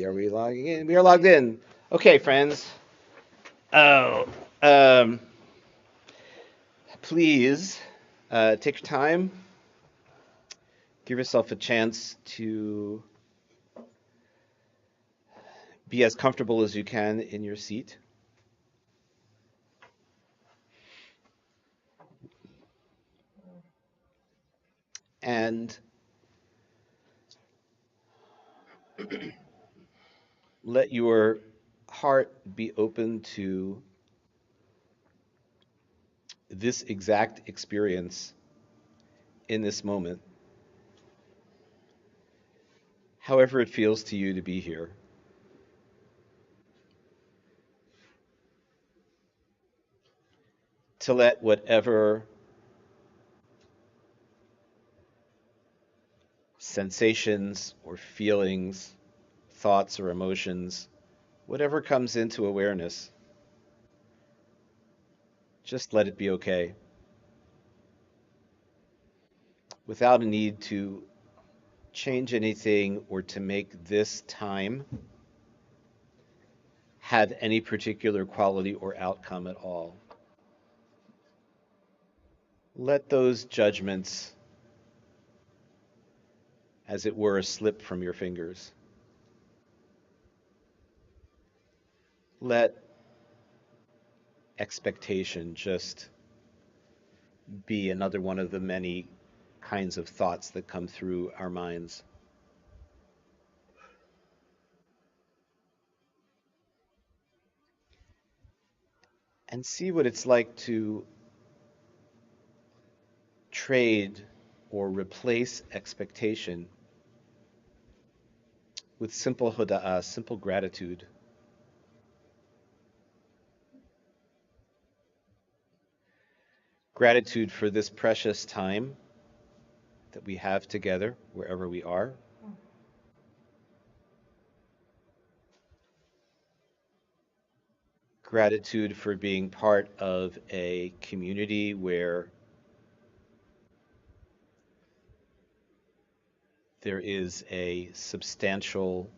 see. Are we logging in? We are logged in. Okay, friends. Oh, um, please take your time. Give yourself a chance to be as comfortable as you can in your seat. And let your heart be open to this exact experience in this moment, however it feels to you to be here. To let whatever sensations or feelings, thoughts or emotions, whatever comes into awareness, just let it be okay without a need to change anything or to make this time have any particular quality or outcome at all. Let those judgments, as it were, slip from your fingers. Let expectation just be another one of the many kinds of thoughts that come through our minds. And see what it's like to trade or replace expectation with simple hoda'ah, simple gratitude. Gratitude for this precious time that we have together, wherever we are. Gratitude for being part of a community where there is a substantial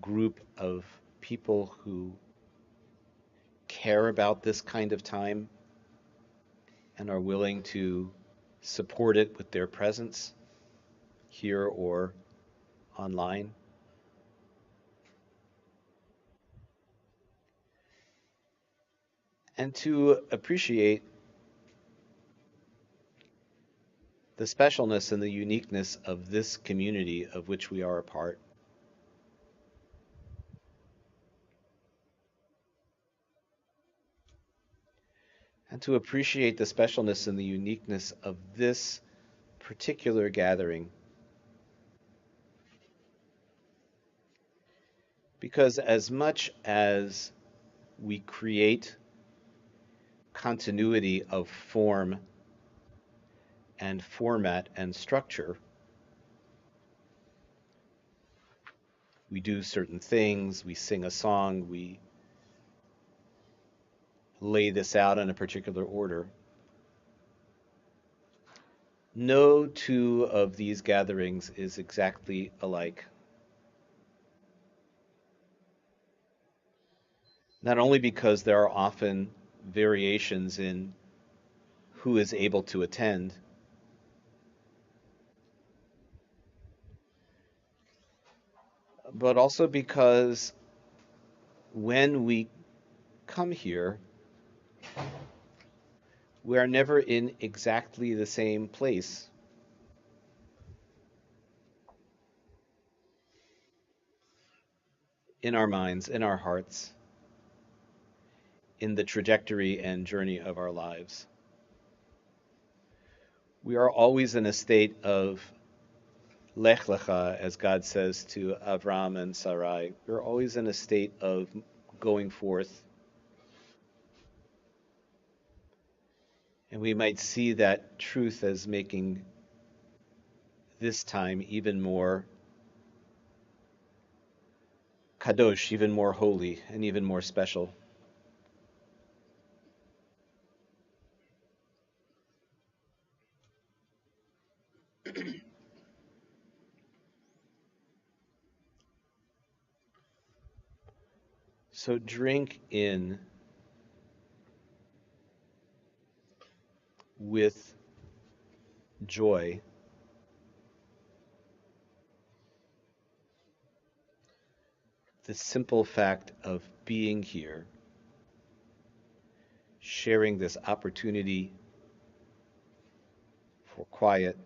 group of people who care about this kind of time and are willing to support it with their presence here or online. And to appreciate the specialness and the uniqueness of this community of which we are a part. And to appreciate the specialness and the uniqueness of this particular gathering. Because as much as we create continuity of form and format and structure, we do certain things, we sing a song, we lay this out in a particular order. No two of these gatherings is exactly alike. Not only because there are often variations in who is able to attend, but also because when we come here, we are never in exactly the same place. In our minds, in our hearts, in the trajectory and journey of our lives. We are always in a state of Lech Lecha, as God says to Avram and Sarai. We're always in a state of going forth. And we might see that truth as making this time even more kadosh, even more holy, and even more special. So drink in with joy the simple fact of being here, sharing this opportunity for quiet,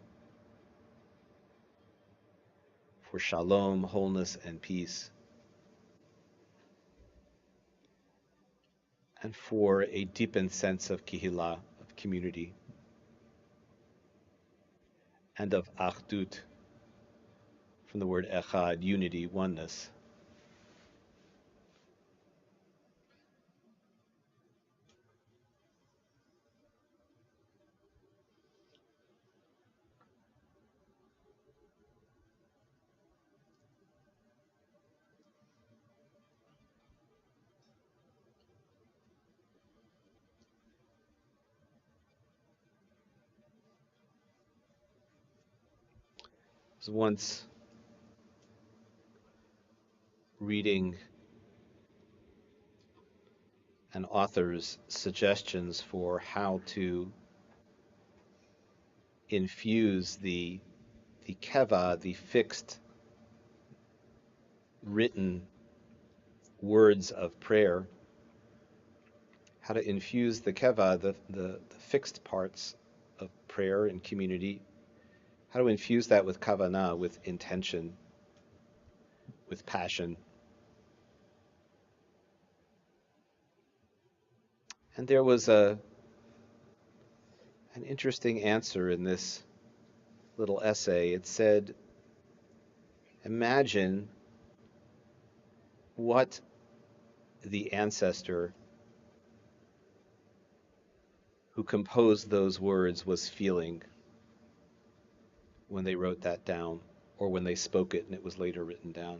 for shalom, wholeness, and peace, and for a deepened sense of kihila, of community, and of achdut, from the word echad, unity, oneness. I was once reading an author's suggestions for how to infuse the keva, the fixed written words of prayer, how to infuse the keva, the fixed parts of prayer and community, how to infuse that with kavanah, with intention, with passion. And there was an interesting answer in this little essay. It said, imagine what the ancestor who composed those words was feeling when they wrote that down, or when they spoke it and it was later written down.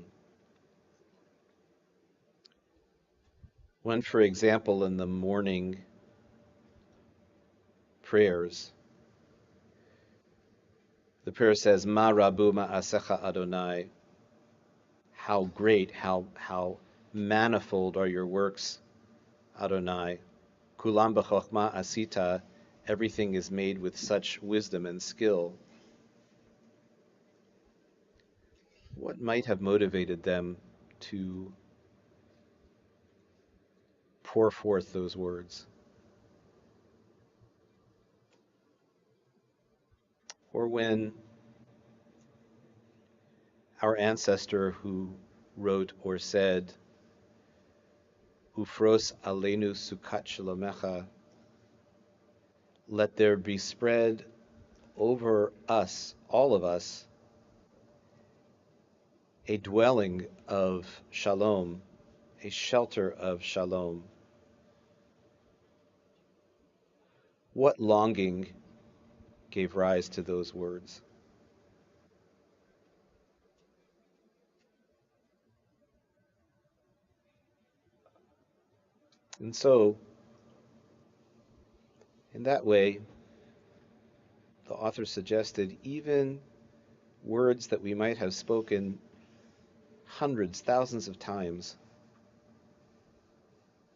When, for example, in the morning prayers, the prayer says, Ma rabu ma'asecha Adonai, how great, how manifold are your works, Adonai. Kulam b'chokhmah asita, everything is made with such wisdom and skill. What might have motivated them to pour forth those words? Or when our ancestor who wrote or said, Ufros aleinu sukat shalomecha, let there be spread over us, all of us, a dwelling of shalom, a shelter of shalom. What longing gave rise to those words? And so, in that way, the author suggested even words that we might have spoken hundreds, thousands of times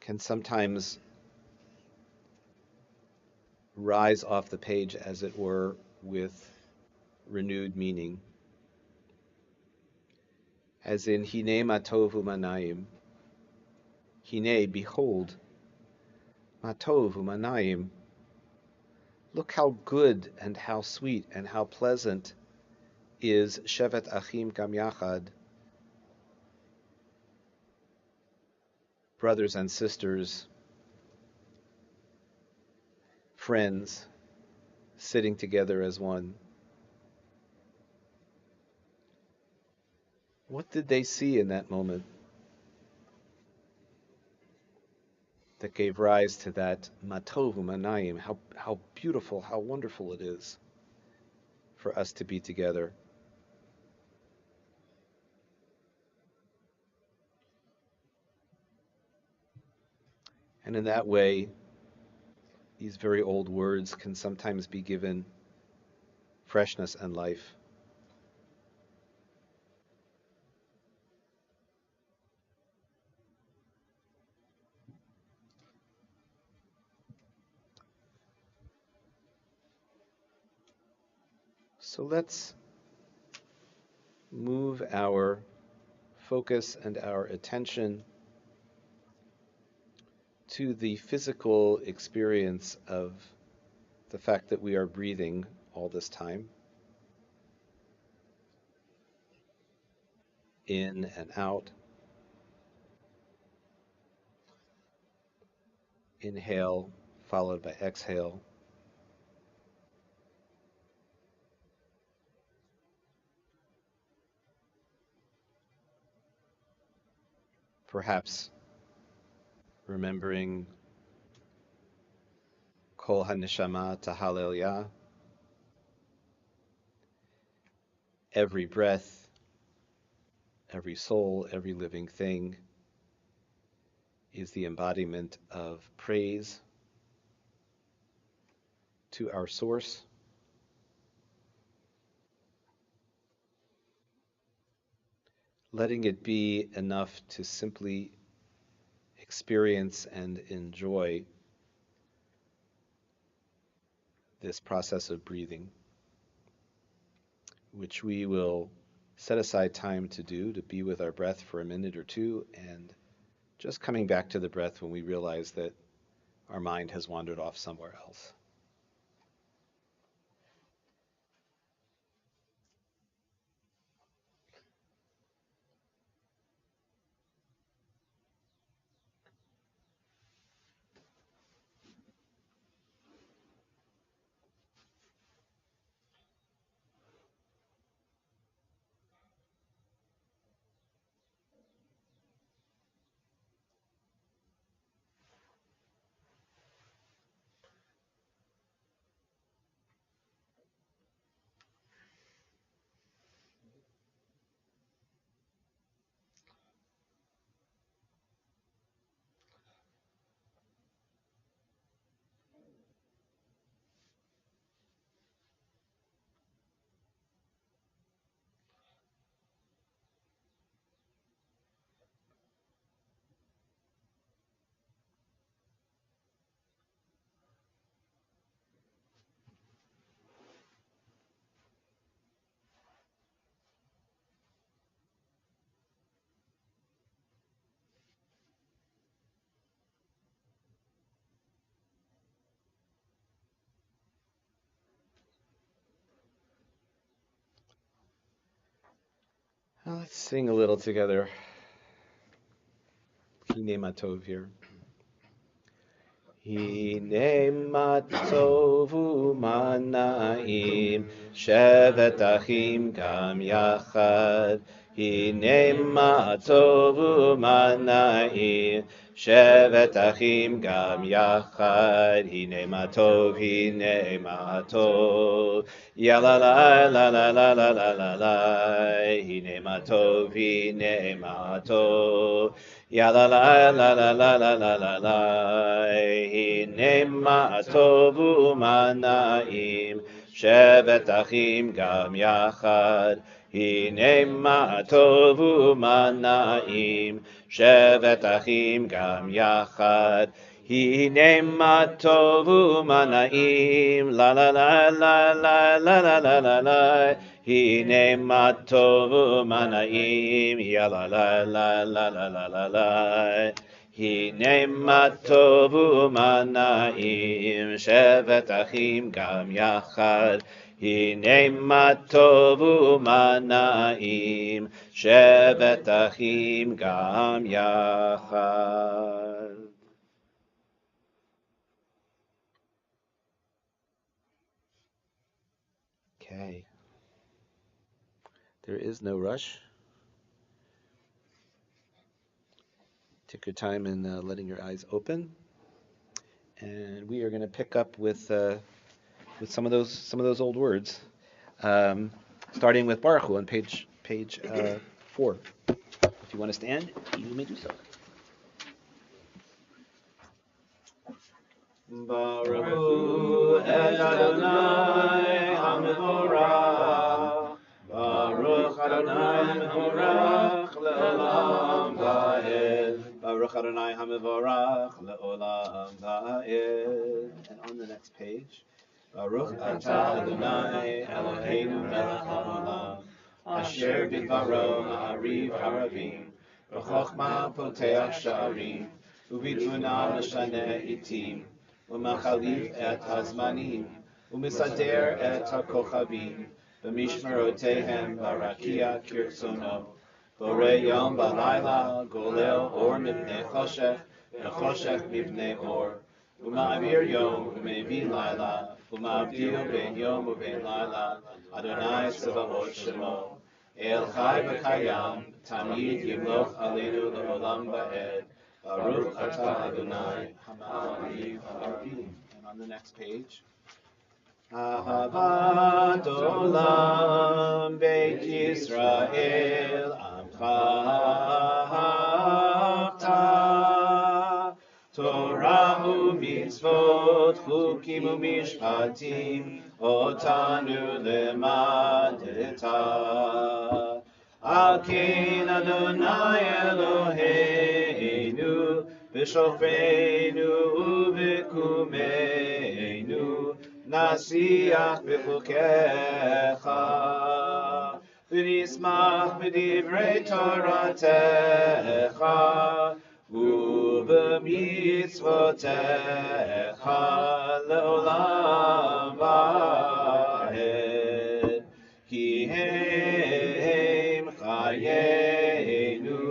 can sometimes rise off the page, as it were, with renewed meaning. As in, Hine matov umanayim, Hine, behold, matov umanayim, look how good and how sweet and how pleasant is Shevet Achim Gam Yachad, brothers and sisters, friends, sitting together as one. What did they see in that moment that gave rise to that matov umanayim? How beautiful, how wonderful it is for us to be together. And in that way, these very old words can sometimes be given freshness and life. So let's move our focus and our attention to the physical experience of the fact that we are breathing all this time, in and out. Inhale followed by exhale. Perhaps remembering Kol HaNeshama Tahalel Yah. Every breath, every soul, every living thing is the embodiment of praise to our source. Letting it be enough to simply experience and enjoy this process of breathing, which we will set aside time to do, to be with our breath for a minute or two, and just coming back to the breath when we realize that our mind has wandered off somewhere else. Now let's sing a little together. Hine Matov here. Hine Matov Manaim Shevet Achim Gam Yachad. Hine Matov Manaim Shevet Achim Gam Yachad. Hine Matov Ya la la la la la la la la la. Hine Matov Ya la la la la la la la la la. Hine Matov Manaim Shevet Achim Gam Yachad. Hine Matov Manaim Shevet Achim Gam Yachad. Hine Matov Manaim la la la la la la la la la la. Hine Matov Manaim ya la la la la la la la la. Hine Matov Manaim Shevet Achim Gam Yachad. Hine Matov Manaim Shevet Achim Gam Yachad. Okay. There is no rush. Take your time in letting your eyes open, and we are going to pick up with some of those old words, starting with Baruch Hu on page 4. If you want to stand, you may do so. Baruch Hu et Adonai HaMevorach, Baruch Adonai Mevorach le'olam va'ed, Baruch Adonai HaMevorach le'olam va'ed. And on the next page, Baruch atah Adonai Eloheinu melech haolam, asher bidvaro ma'ariv haravim, b'chochma poteach sha'arim, u'bitbuna meshane itim, u'machalif et hazmanim, u'misader et hakochavim, b'mishmerotehem barakia kirtzono, borei yom b'layla, golel or mipnei choshech, v'choshech mipnei or, u'ma'avir yom u'mevi layla, Umavdil ben yom uben laila, Adonai Tzevaot Shemo. El Chai v'Kayam, Tamid Yimloch Aleinu Le'olam Va'ed. Baruch Atah Adonai, Hama'ariv Ha'arvim. And on the next page. Ahavat Olam Beit Yisrael Amcha Avta Torah u'mitzvot chukim u'mishpatim otanu lemadeta Al ken Adonai Eloheinu b'shofreinu u'b'kumeinu nasiach b'chukecha v'nismach b'divrei Toratecha u'b'mitzvotecha le'olam va'ed ki hem chayenu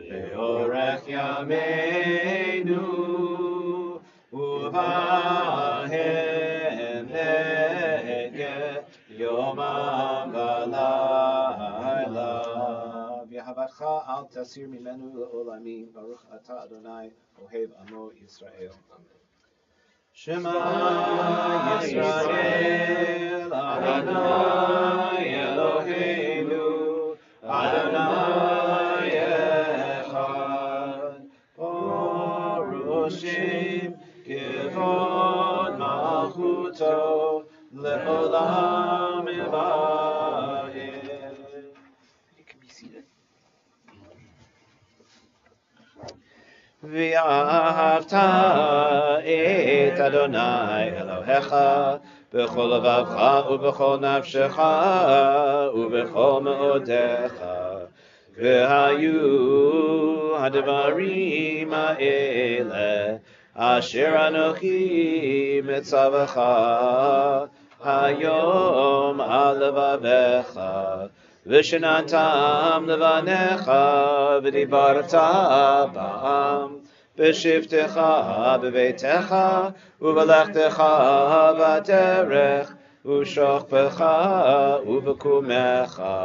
le'orech yameinu u'bahem neged yomam v'layla v'yahavatcha al tasir mimenu le'olamim baruch atah Adonai ohev amo Yisrael. Shema Yisrael Adonai Eloheinu Adonai Echad Baruch Shem Kivod Malchuto Le'olam Va'ed. You can be seated. V'ahavta et Adonai Elohecha b'chol levavcha u'b'chol nafshecha u'b'chol me'odecha v'hayu hadvarim ha'ele asher anochi mitzavacha hayom al levavecha v'shenantam levanecha v'dibarta ba'am b'shivtecha b'veitecha u'v'lechtecha b'derech u'shochpecha u'v'kumecha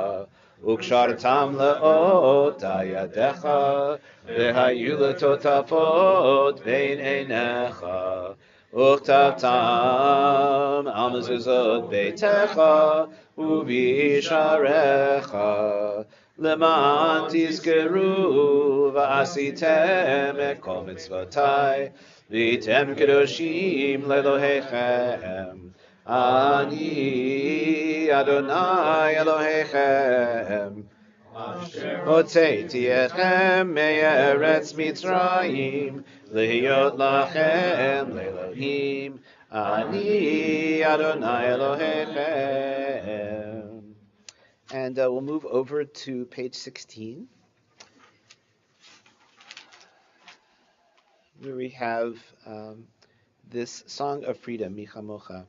u'kshartam le'ot yadecha v'hayu letotafot bein einecha u'chtavtam al mezuzot beitecha u'bisharecha למען תזכרו ועשיתם את כל מצוותיי והייתם קדושים לאלוהיכם אני אדוני אלוהיכם הוצאתי אתכם מארץ מצרים להיות לכם לאלוהים אני אדוני אלוהיכם. And we'll move over to page 16, where we have this song of freedom, Mi Chamocha.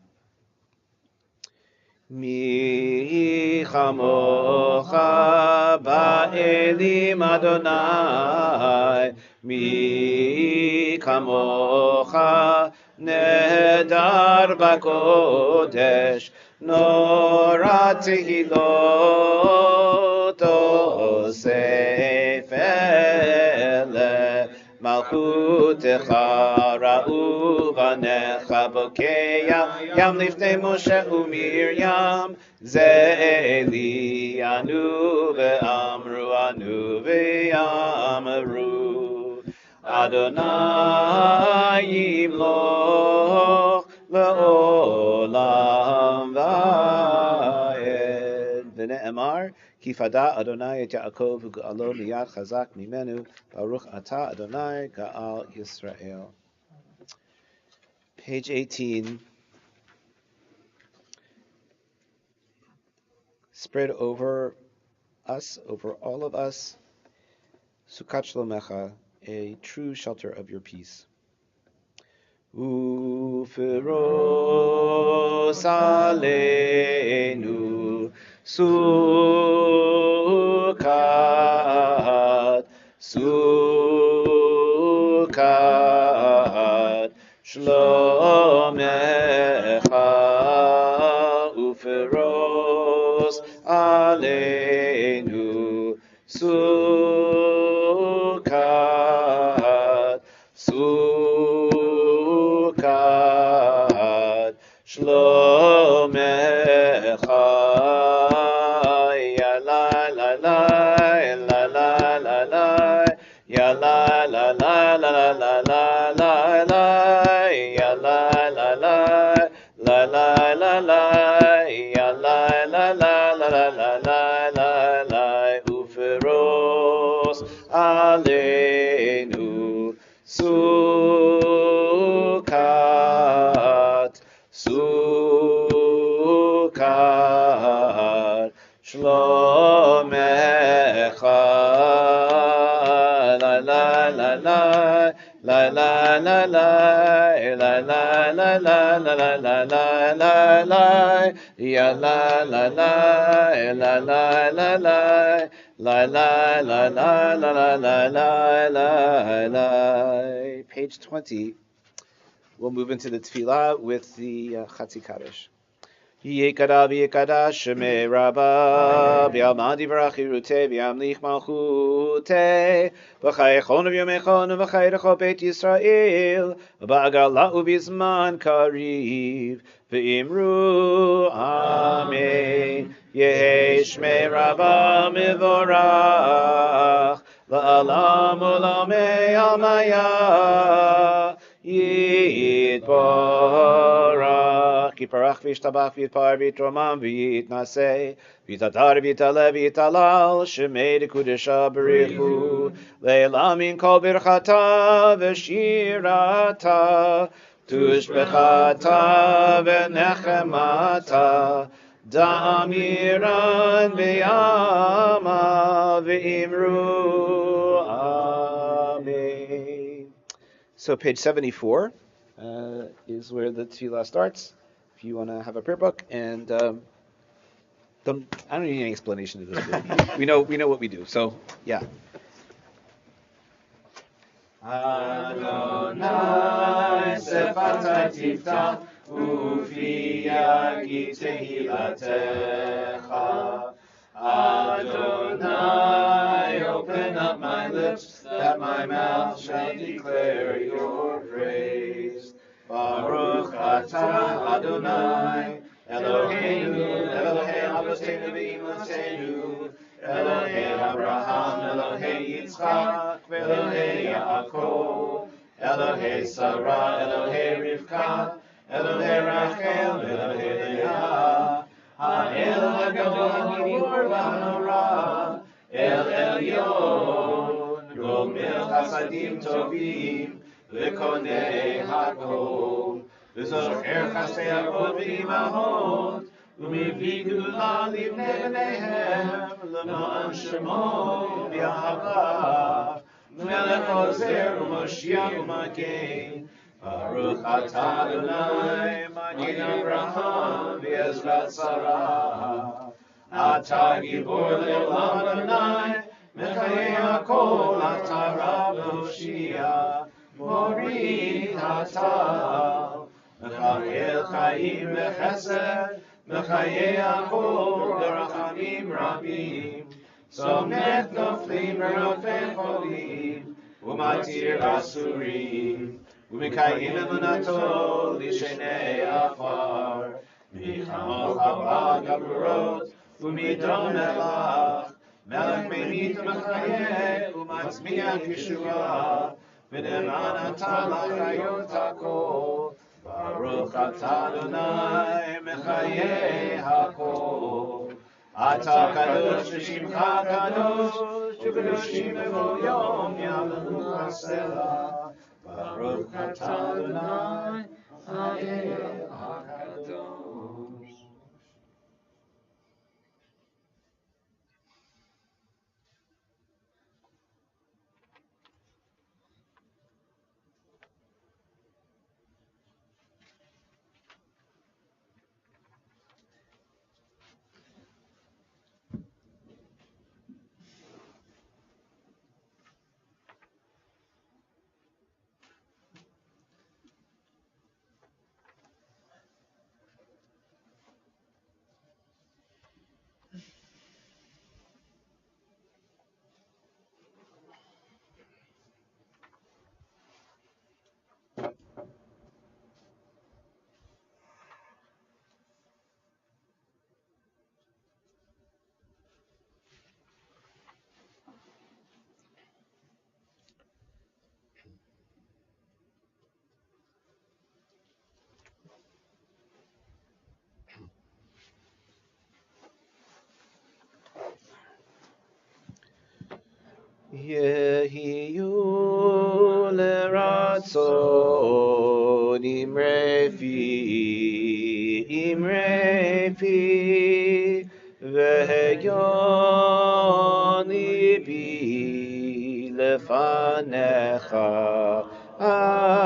Mi Chamocha ba'elim Adonai, Mi Chamocha nehedar b'kodesh, Nora tehilot osef ele malchutecha ra'u vanecha bokeya yam lifnei Moshe u'Miriam ze Elianu ve'amru anu ve'amaru Adonai yimloch le'olam va'ed v'ne'emar ki fada Adonai et Yaakov u'ga'alo miyad chazak mimenu baruch atah Adonai ga'al Yisrael. Page 18. spread over us, over all of us, Sukkot Shlomecha, a true shelter of your peace. Uferos aleinu Sukkot, Sukkot Shlomecha, Uferos aleinu Sukkot, Sukkot Shlomecha, ya la la la la la la la, ya la la la la la la la la, ya la la la la la la la, ya la la la la la la la la, uferos aleinu Sukkot, Sukkot Shlomecha, la la la la, la la la la, la la la la la la la la la, ya la la la la la la la, la la la la la la la la. Page 20. We'll move into the tefillah with the Chatzi Kaddish. Yekada v'yekada shemei Rabba v'yalma divrach yiruteh v'yamlich malchuteh v'chayechon v'yomechon v'chayrecho beit Yisrael v'ba'agala u'bizman kariv v'imru amen. Yehei shmei Rabba mivorach la'alam u'lamei almaya Yitbarach, Yiparach v'yishtabach v'yitpar v'yitromam v'yitnaseh v'yitadar v'yitaleh v'yitalal shemei dekudesha b'richu le'elam min kol birchata v'shirata tushbechata v'nechemata da'amiran v'yama v'imru amen. So page 74 is where the tefillah starts. If you want to have a prayer book, and I don't need any explanation of this. We know what we do. So yeah. Adonai sefatai tiftach ufi yagi tehilatecha. Adonai, open up my lips, that my mouth shall declare your praise. Baruch atah Adonai, Eloheinu, Elohei Avotenu v'Imotenu, Elohei Abraham, Elohei Yitzchak, Elohei Yaakov, Elohei Sarah, Elohei Rivka, Elohei Rachel, Elohei Leah, Ha'el HaGadol HaGibor v'Hanora, El Elyon, Gomel Chasadim Tovim, V'Konei HaKol, V'Zocher Chasdei Avot v'Imahot, U'Mivli Gdula Livnei B'neihem, L'ma'an Shemo v'Ahavah, Melech Ozer u'Moshiach u'Magen, Baruch atah Adonai, Magin Avraham v'Ezrat Sarah. Atah Gibor le'olam Adonai, Mechayei hakol atah Rab Hoshia, Mori atah. Mechayel Chaim v'Chesed, Mechayei hakol v'Rachamim Rabim. Somech noflim v'rofei cholim, U'matir asurim. U'mikayim emunato lishenei afar. Michamocha ba'gavurot, u'midon elach. Melech memit u'mechayeh, u'matzmiach Yeshua. V'ne'eman atah l'chayot hakol. Baruch atah Adonai, mechayeh hakol. Atah kadosh v'shimcha kadosh, u'kadoshim b'kol yom ya'alelu ha'selah. Baruch atah Adonai, Adonai HaKadosh. Yehiyu leratzon imrefi veheyon libi lefanecha Adonai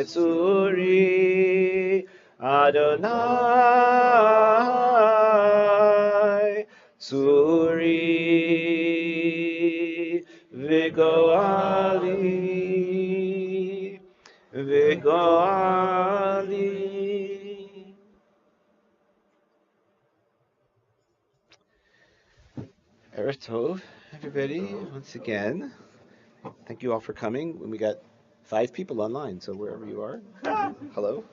tzuri Adonai Tzuri Vigoali Vigoali. Erev Tov, everybody, once again. Thank you all for coming. We got 5 people online, so wherever you are, hello.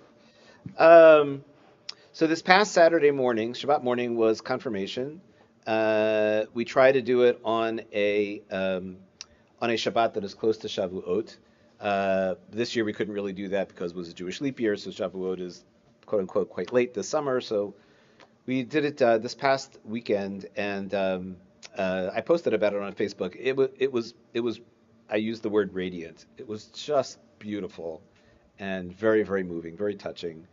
Um, So this past Saturday morning, Shabbat morning, was confirmation. We try to do it on a Shabbat that is close to Shavuot. This year we couldn't really do that because it was a Jewish leap year, so Shavuot is quote unquote quite late this summer. So we did it this past weekend, and I posted about it on Facebook. It was. I used the word radiant. It was just beautiful, and very very moving, very touching.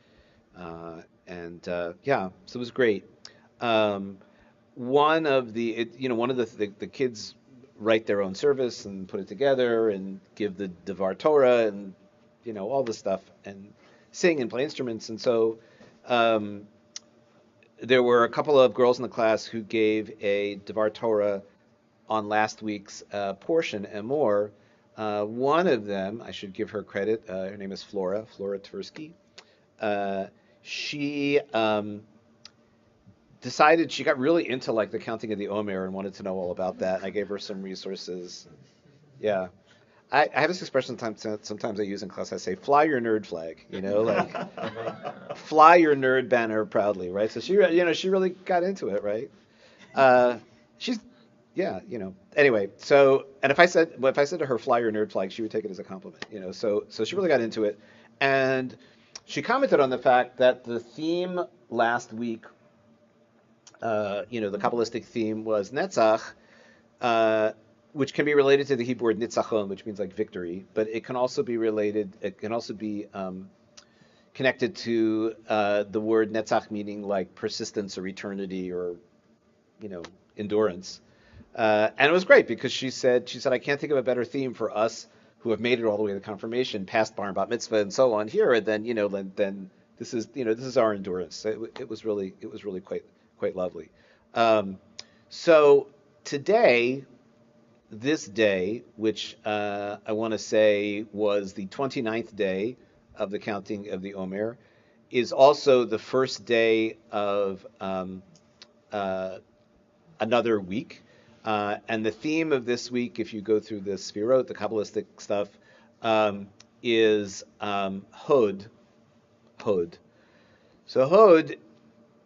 And yeah, so it was great. Um, one of the kids write their own service and put it together and give the Devar Torah and all this stuff and sing and play instruments. And so um, there were a couple of girls in the class who gave a Devar Torah on last week's portion and more. One of them, I should give her credit. Her name is Flora Tversky. Uh, she decided she got really into like the counting of the Omer and wanted to know all about that. And I gave her some resources. Yeah, I have this expression sometimes I use in class. I say, "Fly your nerd flag," like fly your nerd banner proudly, right? So she really got into it, right? She's yeah, Anyway, so and if I said to her, "Fly your nerd flag," she would take it as a compliment, So she really got into it, and she commented on the fact that the theme last week, the Kabbalistic theme was Netzach, uh, which can be related to the Hebrew word Nitzachon, which means like victory, but it can also be connected to the word Netzach, meaning like persistence or eternity or you know endurance. And it was great because she said I can't think of a better theme for us who have made it all the way to confirmation, past bar and bat mitzvah and so on here, and then this is our endurance. It was really quite lovely. Um, so today, this day, which I want to say was the 29th day of the counting of the Omer, is also the first day of uh, another week. And the theme of this week, if you go through the Sfirot, the Kabbalistic stuff, is Hod. Hod. So Hod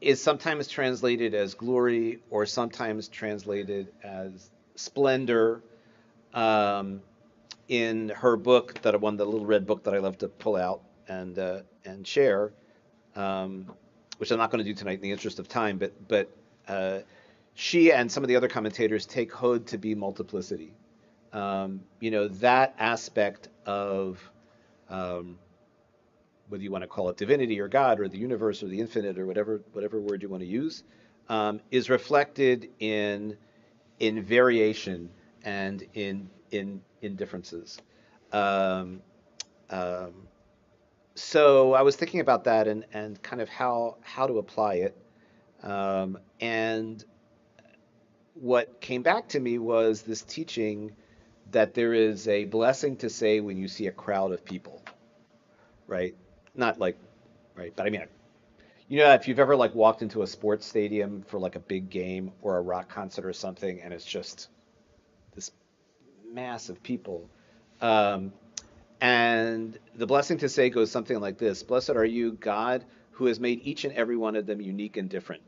is sometimes translated as glory or sometimes translated as splendor. Um, in her book, the little red book that I love to pull out and share, um, which I'm not going to do tonight in the interest of time, but uh, she and some of the other commentators take Hod to be multiplicity. That aspect of um, whether you want to call it divinity or God or the universe or the infinite or whatever word you want to use, is reflected in variation and in differences. Um, um, so I was thinking about that and kind of how to apply it. And what came back to me was this teaching that there is a blessing to say when you see a crowd of people, right? Not like, right, but I mean, if you've ever like walked into a sports stadium for like a big game or a rock concert or something, and it's just this mass of people. Um, and the blessing to say goes something like this: Blessed are you, God, who has made each and every one of them unique and different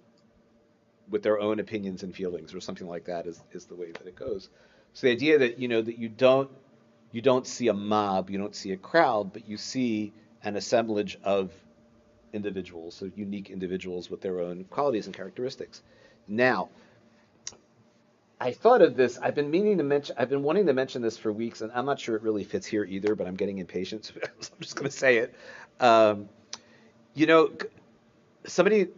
with their own opinions and feelings, or something like that is the way that it goes. So the idea that that you don't see a mob, you don't see a crowd, but you see an assemblage of individuals, so unique individuals with their own qualities and characteristics. Now, I thought of this. I've been wanting to mention this for weeks, and I'm not sure it really fits here either, but I'm getting impatient, so I'm just going to say it. Um, you know, somebody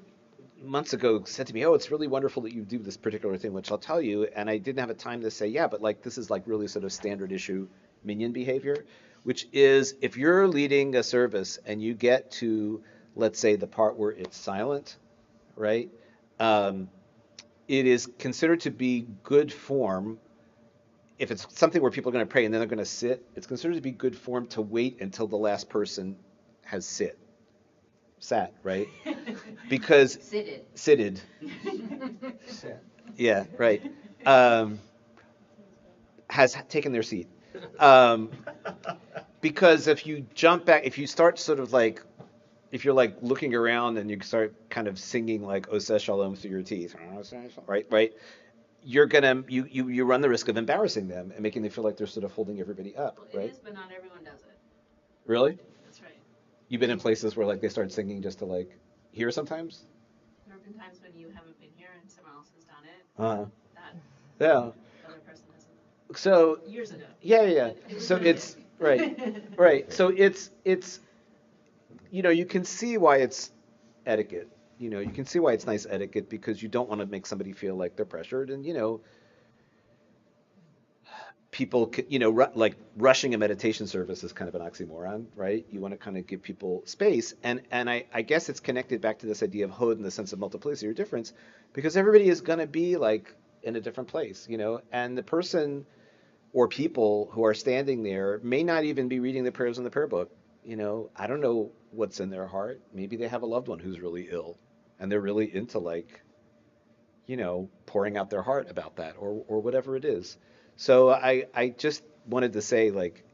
months ago said to me, "Oh, it's really wonderful that you do this particular thing," which I'll tell you, and I didn't have a time to say, "Yeah, but like this is like really sort of standard issue minion behavior," which is if you're leading a service and you get to, let's say, the part where it's silent, right? Um, it is considered to be good form if it's something where people are going to pray and then they're going to sit. It's considered to be good form to wait until the last person has sat, right? Because sitted. Yeah, right. Um, has taken their seat. Um, because if you jump back, if you start sort of like, if you're like looking around and you start kind of singing like "Oseh Shalom" through your teeth, right? You run the risk of embarrassing them and making them feel like they're sort of holding everybody up, Well, right? it is, but not everyone does it. Really? That's right. You've been in places where like they start singing just to like hear sometimes? There have been times when you haven't been here and someone else has done it. Uh, That yeah. other person hasn't. So Years ago. yeah. So it's right. So it's you can see why it's etiquette. You can see why it's nice etiquette because you don't want to make somebody feel like they're pressured, and people, like rushing a meditation service is kind of an oxymoron, right? You want to kind of give people space, and I guess it's connected back to this idea of hod in the sense of multiplicity or difference, because everybody is going to be like in a different place, and the person or people who are standing there may not even be reading the prayers in the prayer book. I don't know what's in their heart. Maybe they have a loved one who's really ill, and they're really into like pouring out their heart about that or whatever it is. So I just wanted to say like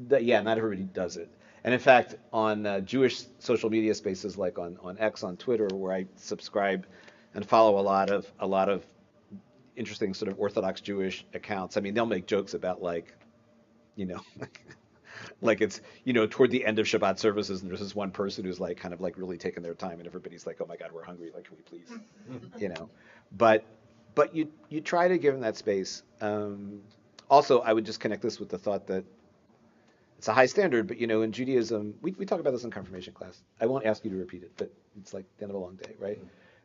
that, yeah, not everybody does it. And in fact, on Jewish social media spaces like on X, on Twitter, where I subscribe and follow a lot of interesting sort of Orthodox Jewish accounts. I mean, they'll make jokes about like, like, it's toward the end of Shabbat services, and there's this one person who's like kind of like really taking their time, and everybody's like, "Oh my God, we're hungry! Like, can we please?" you know. But you try to give them that space. Also, I would just connect this with the thought that it's a high standard, but in Judaism, we talk about this in confirmation class. I won't ask you to repeat it, but it's like the end of a long day, right?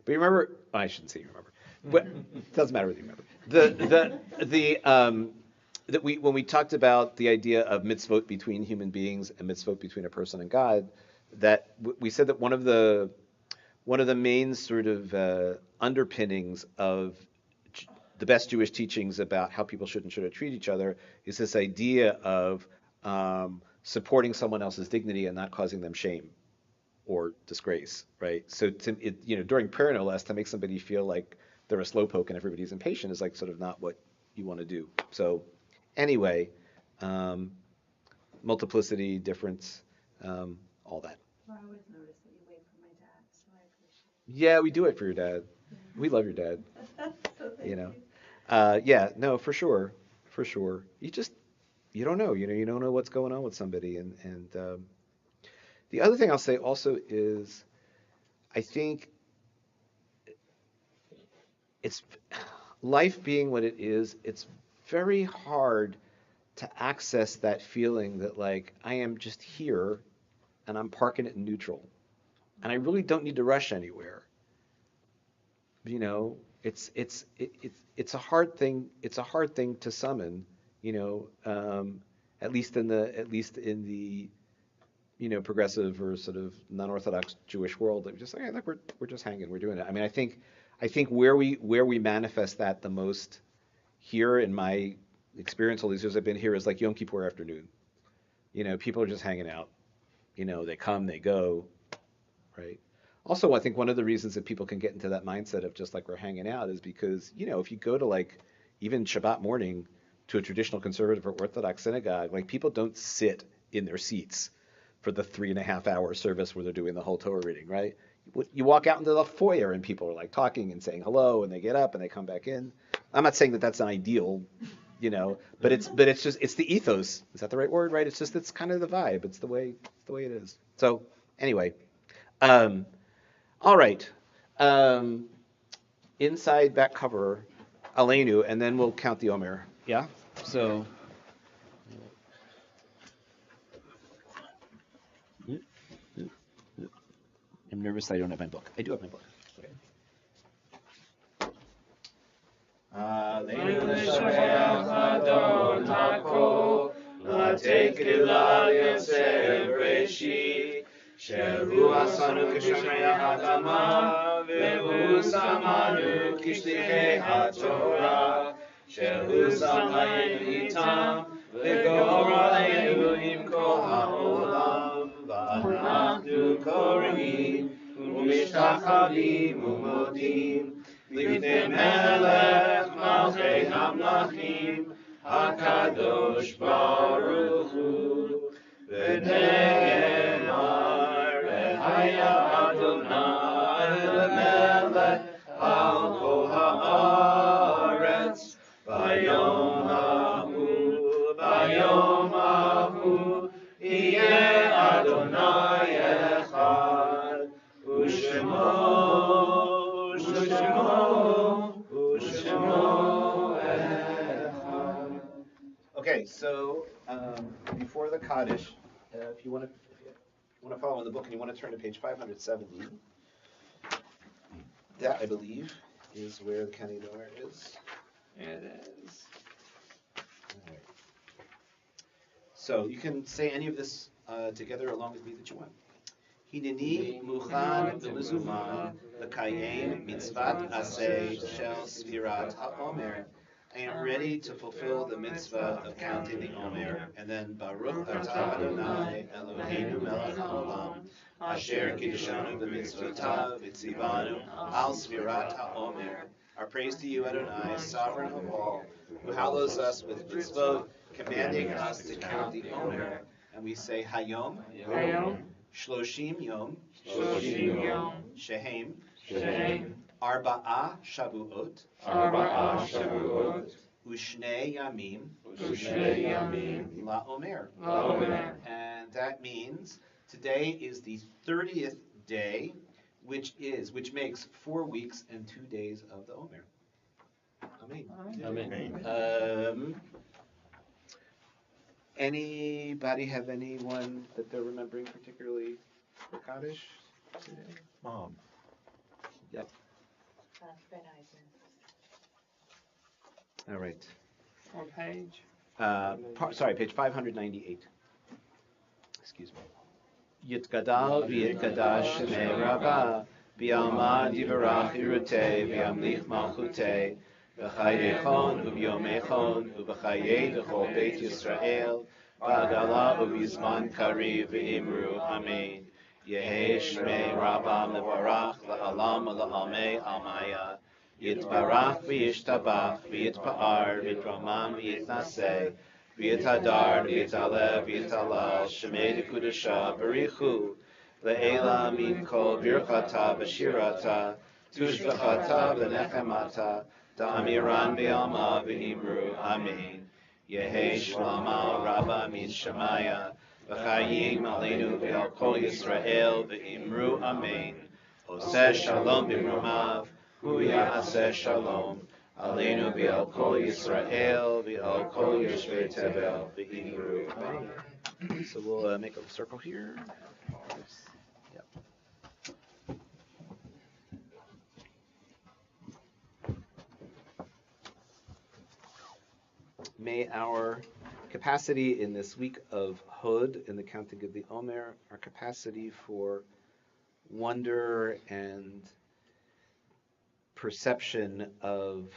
But you remember? I shouldn't say you remember, but it doesn't matter whether you remember. That when we talked about the idea of mitzvot between human beings and mitzvot between a person and God, that we said that one of the main sort of underpinnings of the best Jewish teachings about how people should and shouldn't treat each other is this idea of supporting someone else's dignity and not causing them shame or disgrace, right? So during prayer, no less, to make somebody feel like they're a slowpoke and everybody's impatient is like sort of not what you want to do. So anyway, um, multiplicity, difference, all that. Well, I always notice that you wait for my dad, so I appreciate it. Yeah, we do it for your dad. We love your dad. So thank You know. you. Yeah, no, for sure, for sure. You don't know. You don't know what's going on with somebody, and the other thing I'll say also is I think it's life being what it is. It's very hard to access that feeling that like I am just here and I'm parking it in neutral, and I really don't need to rush anywhere. you know it's a hard thing. It's a hard thing to summon, at least in the progressive or sort of non-orthodox Jewish world, that we just say, hey, look, we're just hanging, we're doing it. I mean, I think where we manifest that the most here in my experience all these years I've been here is like Yom Kippur afternoon. People are just hanging out. They come, they go, right? Also, I think one of the reasons that people can get into that mindset of just like we're hanging out is because, if you go to like even Shabbat morning to a traditional conservative or Orthodox synagogue, like people don't sit in their seats for the 3.5 hour service where they're doing the whole Torah reading, right? You walk out into the foyer and people are like talking and saying hello, and they get up and they come back in. I'm not saying that that's an ideal, but it's the ethos. Is that the right word, right? It's kind of the vibe. It's the way it is. So anyway, um, all right. Um, inside back cover. Aleinu, and then we'll count the Omer. Yeah? So. I'm nervous I don't have my book. I do have my book. Aleinu l'shareach Adon hakol, l'tekilah yosef Breshit, shehu asanu k'shamrei ha'adama, ve'hu samanu k'shlichei ha'torah, shehu samayinu itam, ve'goraleinu im kol ha'olam, v'anachnu korim, u'mishtachavim u'modim, Lifnei Melech Malchei Hamlachim HaKadosh Baruch Hu V'ne'emar V'haya Adonai Lemelech Al Kol Haaretz V'yom Hahu Yeh Adonai Echad U'Shemo Okay, so before the Kaddish, if you want to follow in the book and you want to turn to page 570, that I believe is where the County Door is. There it is. All right. So you can say any of this together along with me that you want. Hineni muchan v'mezuman l'kayem mitzvat aseh shel sfirat ha'omer. I am ready to fulfill the mitzvah of counting the Omer, and then Baruch atah Adonai Eloheinu melech haolam, asher kiddushanu b'mitzvotav v'tzivanu al sfirat ha'omer. Our praise to you, Adonai, sovereign of all, who hallows us with mitzvot, commanding us to count the Omer. And we say Hayom, Shloshim Yom, Shehem, Arba'a Shavuot, Ushnei Yamim, La Omer. And that means today is the 30th day, which makes 4 weeks and 2 days of the Omer. Amen. Anybody have anyone that they're remembering particularly for Kaddish today? Mom. Yep. All right. What page? Page 598. Excuse me. Yitgadal v'yitgadash shemei Rabba v'yalma divarach irutei v'yamlich malchutei v'chayechon u'vyomechon u'v'chayei d'chol Beit Yisrael v'adala u'v'yizman kariv v'imru amen. Yehei shmei Rabba mevarach la'alam la'amei almaya Yitbarach v'yishtabach v'yitpa'ar v'yitramam v'yitnaseh v'yithadar v'yitalev v'yitalal shemei d'kudasha barichu le'ela min kol birchata v'shirata tushbachata v'nechemata da'amiran v'yalma v'imru amen. Yehei shlama rabba min shemaya v'chayim aleinu v'al kol Yisrael v'imru amen. Oseh shalom b'mrumav Hu ya'aseh shalom aleinu v'al kol Yisrael v'al kol yoshvei tevel v'imru amen. So we'll make a circle here. Yep. May our capacity in this week of Hod, in the counting of the Omer, our capacity for wonder and perception of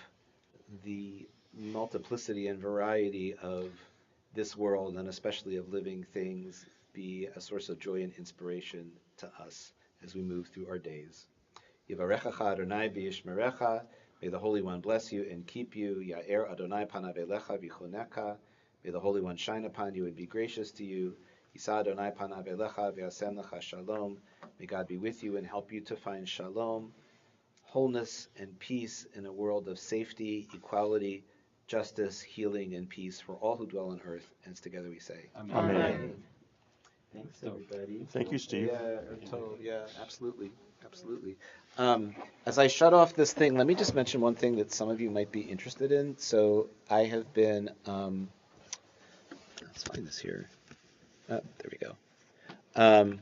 the multiplicity and variety of this world, and especially of living things, be a source of joy and inspiration to us as we move through our days. Yivarechacha Adonai v'yishmerecha. May the Holy One bless you and keep you. Ya'er Adonai panav elecha v'choneka. May the Holy One shine upon you and be gracious to you. Yisa Adonai panav elecha v'yasem lecha shalom. May God be with you and help you to find shalom, wholeness and peace in a world of safety, equality, justice, healing, and peace for all who dwell on earth. And together we say, Amen. Thanks, everybody. Thank you, Steve. Yeah, absolutely. As I shut off this thing, let me just mention one thing that some of you might be interested in. So I have been, let's find this here. Oh, there we go.